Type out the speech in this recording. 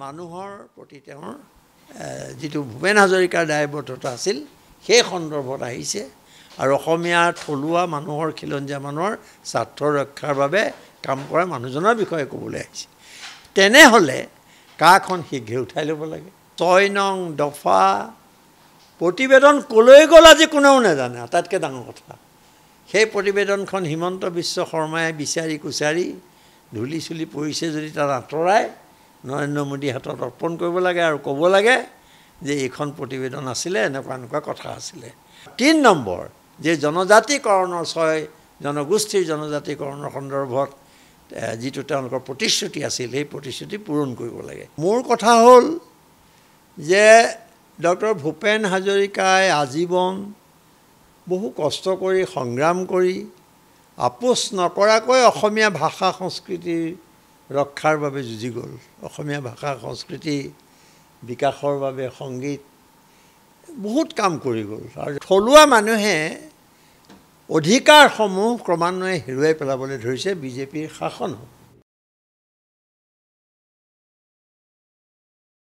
মানুহৰ প্ৰতি তেওঁৰ যিটো ভূপেন হাজৰিকাৰ দায়বদ্ধতা আছিল সেই সন্দৰ্ভত আহিছে আৰু অসমীয়াৰ থলুৱা মানুহৰ খিলঞ্জীয়া মানুহৰ স্বাৰ্থ ৰক্ষাৰ বাবে কাম কৰা মানুহজনৰ বিষয়ে ক'বলৈ আহিছে তেনেহ'লে কাখন শীঘ্ৰে উঠাই ল'ব লাগে 6 নং দফা প্ৰতিবেদন কলৈ গ'ল আজি কোনেও নাজানে আটাইতকৈ ডাঙৰ কথা সেই প্ৰতিবেদনখন হিমন্ত বিশ্ব শৰ্মাই বিচাৰি কুচাৰি ধূলি চুলি পৰিছে যদি তাত আঁতৰাই নৰেন্দ্ৰ মোদী হাতত অৰ্পণ কৰিব লাগে আৰু ক'ব লাগে যে এইখন প্ৰতিবেদন আছিলে এনেকুৱা কথা আছিলে 3 নম্বৰ যে জনজাতিকৰণৰ 6 জনগোষ্ঠীৰ জনজাতিকৰণৰ সন্দৰ্ভত যিটো তেওঁলোকৰ প্ৰতিশ্ৰুতি আছিল সেই প্ৰতিশ্ৰুতি পূৰণ কৰিব লাগে মোৰ কথা হ'ল যে ডক্টৰ ভূপেন হাজৰিকাই আজীৱন বহু কষ্ট কৰি সংগ্ৰাম কৰি আপোচ নকৰাকৈ অসমীয়া ভাষা সংস্কৃতিৰ ৰক্ষাৰ বাবে যুঁজি গ'ল অসমীয়া ভাষা সংস্কৃতি বিকাশৰ বাবে সংগীত বহুত কাম কৰি গ'ল আৰু থলুৱা মানুহে অধিকাৰসমূহ ক্ৰমান্বয়ে হেৰুৱাই পেলাবলৈ ধৰিছে বিজেপিৰ শাসনত